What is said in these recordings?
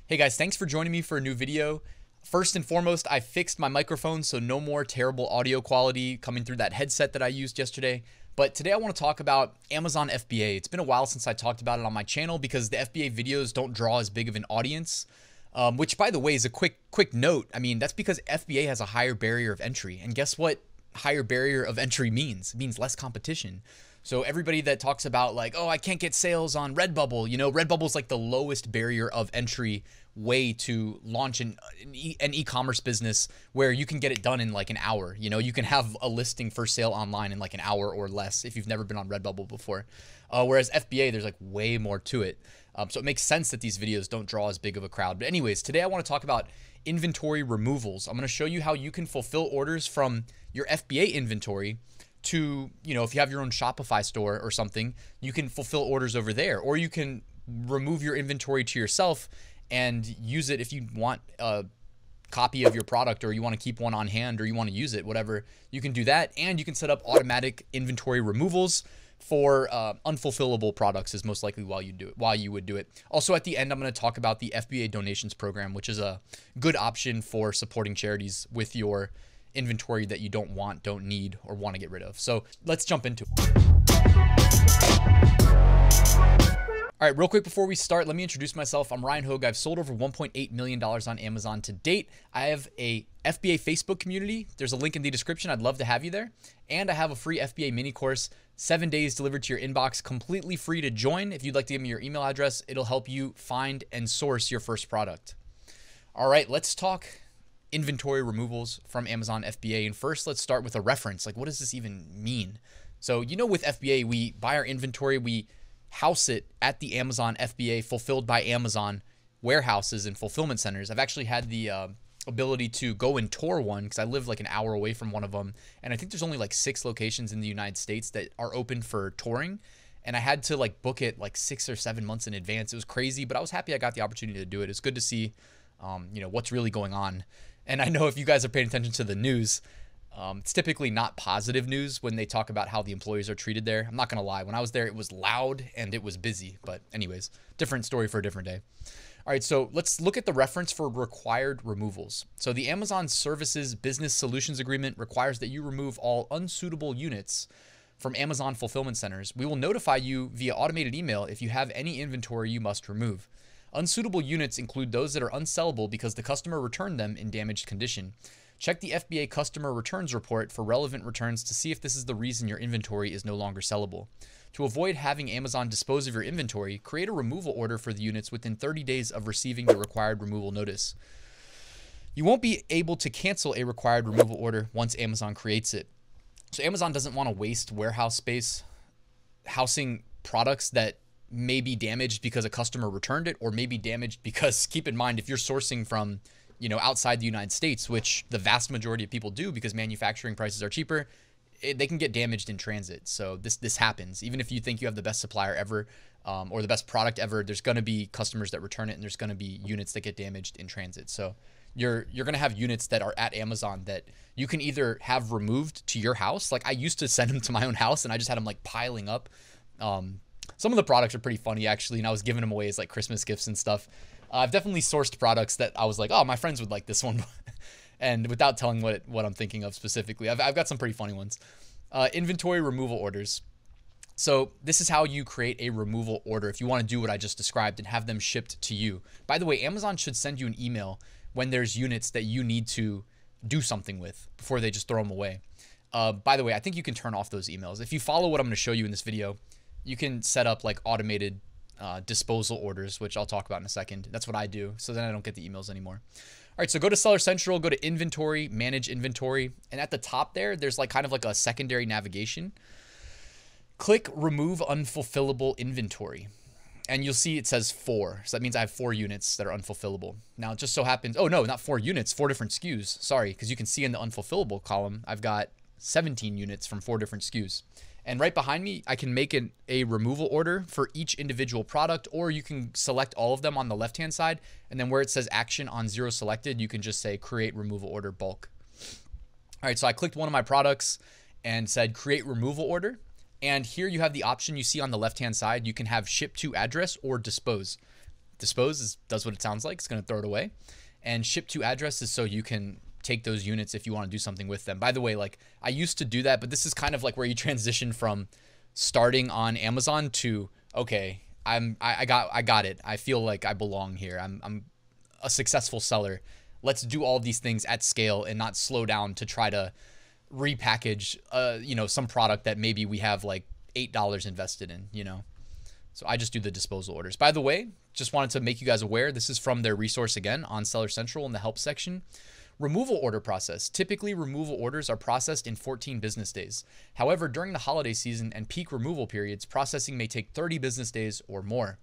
Hey guys, thanks for joining me for a new video. First and foremost, I fixed my microphone, so no more terrible audio quality coming through that headset that I used yesterday. But today I want to talk about Amazon FBA. It's been a while since I talked about it on my channel because the FBA videos don't draw as big of an audience, which by the way is a quick note. I mean, that's because FBA has a higher barrier of entry. And guess what higher barrier of entry means? It means less competition. So everybody that talks about like, oh, I can't get sales on Redbubble, Redbubble's like the lowest barrier of entry way to launch an e-commerce business where you can get it done in like an hour. You can have a listing for sale online in like an hour or less if you've never been on Redbubble before. Whereas FBA, there's like way more to it. So it makes sense that these videos don't draw as big of a crowd. But anyways, today I want to talk about inventory removals. I'm going to show you how you can fulfill orders from your FBA inventory to, if you have your own Shopify store or something, you can fulfill orders over there, or you can remove your inventory to yourself and use it if you want a copy of your product, or you want to keep one on hand, or you want to use it, whatever. You can do that, and you can set up automatic inventory removals for unfulfillable products is most likely why you would do it. Also, at the end, I'm going to talk about the FBA donations program, which is a good option for supporting charities with your inventory that you don't want, don't need, or want to get rid of. So let's jump into it. All right, real quick before we start, let me introduce myself. I'm Ryan Hogue. I've sold over $1.8 million on Amazon to date. I have a FBA Facebook community. There's a link in the description. I'd love to have you there. And I have a free FBA mini course, 7 days delivered to your inbox, completely free to join. If you'd like to give me your email address, it'll help you find and source your first product. All right, let's talk inventory removals from Amazon FBA. And first, let's start with a reference. Like, what does this even mean? So, with FBA, we buy our inventory, we house it at the Amazon FBA fulfilled by Amazon warehouses and fulfillment centers. I've actually had the ability to go and tour one because I live like an hour away from one of them. And I think there's only like 6 locations in the United States that are open for touring. And I had to like book it like 6 or 7 months in advance. It was crazy, but I was happy I got the opportunity to do it. It's good to see, what's really going on. And I know if you guys are paying attention to the news, it's typically not positive news when they talk about how the employees are treated there. I'm not going to lie. When I was there, it was loud and it was busy. But anyways, different story for a different day. All right, so let's look at the reference for required removals. So the Amazon Services Business Solutions Agreement requires that you remove all unsuitable units from Amazon fulfillment centers. We will notify you via automated email if you have any inventory you must remove. Unsuitable units include those that are unsellable because the customer returned them in damaged condition. Check the FBA customer returns report for relevant returns to see if this is the reason your inventory is no longer sellable. To avoid having Amazon dispose of your inventory, create a removal order for the units within 30 days of receiving the required removal notice. You won't be able to cancel a required removal order once Amazon creates it. So Amazon doesn't want to waste warehouse space housing products that may be damaged because a customer returned it, or may be damaged because, keep in mind, if you're sourcing from, outside the United States, which the vast majority of people do because manufacturing prices are cheaper, they can get damaged in transit. So this happens. Even if you think you have the best supplier ever, or the best product ever, there's going to be customers that return it, and there's going to be units that get damaged in transit. So you're going to have units that are at Amazon that you can either have removed to your house. Like I used to send them to my own house, and I just had them like piling up. Some of the products are pretty funny actually, and I was giving them away as like Christmas gifts and stuff. I've definitely sourced products that I was like, oh, my friends would like this one. And without telling what I'm thinking of specifically, I've got some pretty funny ones. Inventory removal orders. So this is how you create a removal order if you want to do what I just described and have them shipped to you. By the way, Amazon should send you an email when there's units that you need to do something with before they just throw them away. By the way, I think you can turn off those emails. If you follow what I'm going to show you in this video, you can set up like automated disposal orders, which I'll talk about in a second. That's what I do, so then I don't get the emails anymore. All right, so go to Seller Central, go to Inventory, Manage Inventory, and at the top there's like kind of like a secondary navigation. Click Remove Unfulfillable Inventory, and you'll see it says 4. So that means I have 4 units that are unfulfillable. Now it just so happens, oh no, not 4 units, 4 different SKUs. Sorry, because you can see in the unfulfillable column, I've got 17 units from 4 different SKUs. And right behind me, I can make a removal order for each individual product, or you can select all of them on the left-hand side. And then where it says action on 0 selected, you can just say create removal order bulk. All right, so I clicked one of my products and said create removal order. And here you have the option you see on the left-hand side. You can have ship to address or dispose. Dispose does what it sounds like. It's going to throw it away. And ship to address is so you can take those units if you want to do something with them. By the way, like I used to do that, but this is kind of like where you transition from starting on Amazon to, okay, I got it. I feel like I belong here. I'm a successful seller. Let's do all these things at scale and not slow down to try to repackage, you know, some product that maybe we have like $8 invested in, you know. So I just do the disposal orders. By the way, just wanted to make you guys aware, this is from their resource again on Seller Central in the help section. Removal order process. Typically, removal orders are processed in 14 business days. However, during the holiday season and peak removal periods, processing may take 30 business days or more,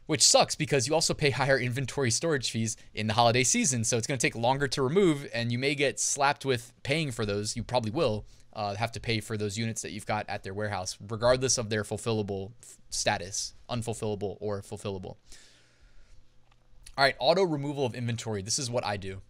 which sucks because you also pay higher inventory storage fees in the holiday season. So it's going to take longer to remove, and you may get slapped with paying for those. You probably will have to pay for those units that you've got at their warehouse, regardless of their fulfillable status, unfulfillable or fulfillable. All right, auto removal of inventory. This is what I do.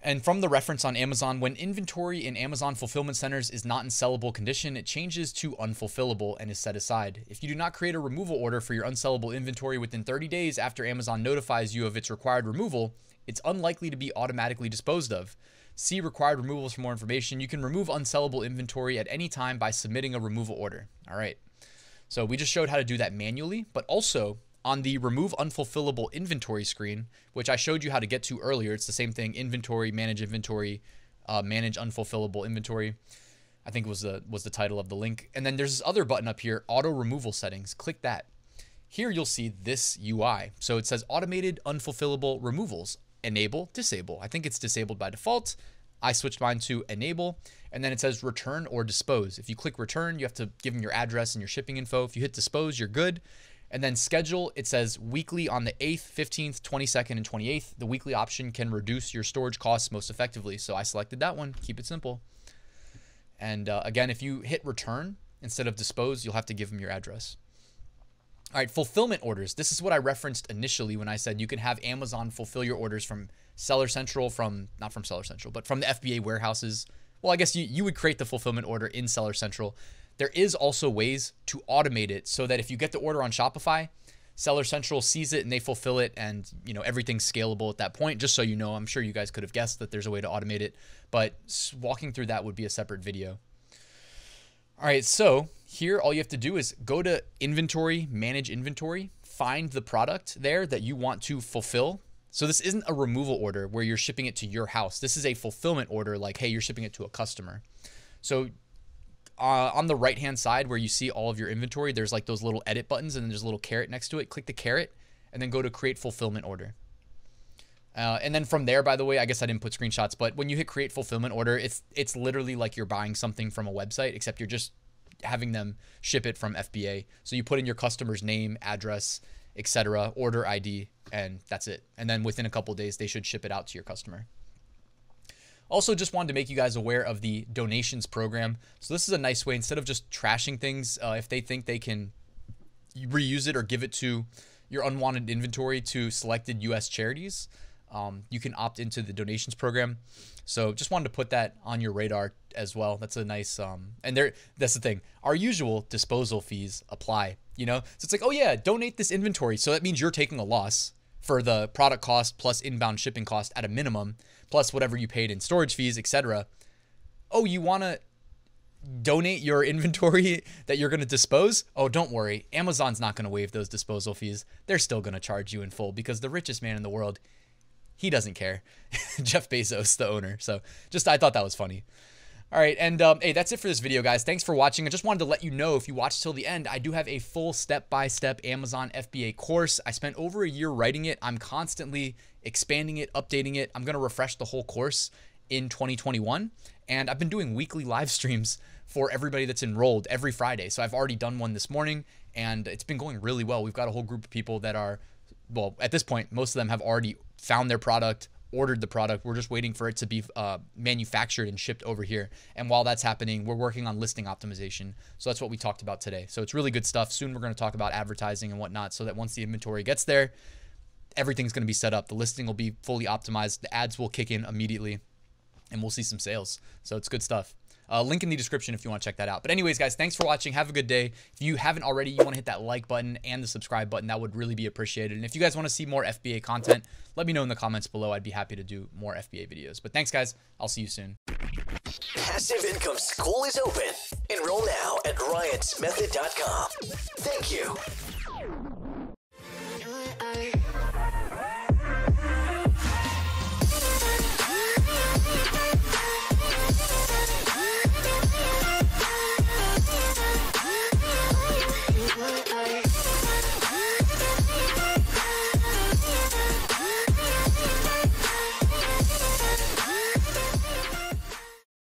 And from the reference on Amazon, when inventory in Amazon fulfillment centers is not in sellable condition, it changes to unfulfillable and is set aside. If you do not create a removal order for your unsellable inventory within 30 days after Amazon notifies you of its required removal, it's unlikely to be automatically disposed of. See required removals for more information. You can remove unsellable inventory at any time by submitting a removal order. All right. So we just showed how to do that manually, but also on the remove unfulfillable inventory screen, which I showed you how to get to earlier. It's the same thing, inventory, manage unfulfillable inventory. I think was the title of the link. And then there's this other button up here, auto removal settings. Click that. Here you'll see this UI. So it says automated unfulfillable removals. Enable, disable. I think it's disabled by default. I switched mine to enable, and then it says return or dispose. If you click return, you have to give them your address and your shipping info. If you hit dispose, you're good. And then schedule, it says weekly on the 8th, 15th, 22nd, and 28th. The weekly option can reduce your storage costs most effectively. So I selected that one. Keep it simple. And again, if you hit return instead of dispose, you'll have to give them your address. All right, fulfillment orders. This is what I referenced initially when I said you can have Amazon fulfill your orders from Seller Central, not from Seller Central, but from the FBA warehouses. Well, I guess you would create the fulfillment order in Seller Central. There is also ways to automate it so that if you get the order on Shopify, Seller Central sees it and they fulfill it, and you know everything's scalable at that point. Just so you know, I'm sure you guys could have guessed that there's a way to automate it, but walking through that would be a separate video. All right, so here all you have to do is go to inventory, manage inventory, find the product there that you want to fulfill. So this isn't a removal order where you're shipping it to your house. This is a fulfillment order like, hey, you're shipping it to a customer. So on the right-hand side where you see all of your inventory, there's like those little edit buttons, and then there's a little caret next to it. Click the caret and then go to create fulfillment order. And then from there, by the way, I guess I didn't put screenshots, but when you hit create fulfillment order, it's literally like you're buying something from a website, except you're just having them ship it from FBA. So you put in your customer's name, address, etc., order ID, and that's it. And then within a couple of days, they should ship it out to your customer. Also, just wanted to make you guys aware of the donations program. So this is a nice way, instead of just trashing things, if they think they can reuse it or give it to your unwanted inventory to selected US charities, you can opt into the donations program. So just wanted to put that on your radar as well. That's a nice, and that's the thing. Our usual disposal fees apply, you know? So it's like, oh yeah, donate this inventory. So that means you're taking a loss for the product cost plus inbound shipping cost at a minimum, plus whatever you paid in storage fees, etc. Oh, you want to donate your inventory that you're going to dispose? Oh, don't worry. Amazon's not going to waive those disposal fees. They're still going to charge you in full because the richest man in the world, he doesn't care. Jeff Bezos, the owner. So I thought that was funny. All right, and hey, that's it for this video, guys. Thanks for watching. I just wanted to let you know, if you watched till the end, I do have a full step-by-step Amazon FBA course. I spent over a year writing it. I'm constantly expanding it, updating it. I'm going to refresh the whole course in 2021, and I've been doing weekly live streams for everybody that's enrolled every Friday. So I've already done one this morning, and it's been going really well. We've got a whole group of people that are, well, at this point, most of them have already found their product, ordered the product. We're just waiting for it to be manufactured and shipped over here. And while that's happening, we're working on listing optimization. So that's what we talked about today. So it's really good stuff. Soon we're going to talk about advertising and whatnot, so that once the inventory gets there, everything's going to be set up. The listing will be fully optimized. The ads will kick in immediately, and we'll see some sales. So it's good stuff. Link in the description if you want to check that out. But anyways, guys, thanks for watching. Have a good day. If you haven't already, you want to hit that like button and the subscribe button. That would really be appreciated. And if you guys want to see more FBA content, let me know in the comments below. I'd be happy to do more FBA videos. But thanks, guys. I'll see you soon. Passive Income School is open. Enroll now at RyansMethod.com. Thank you.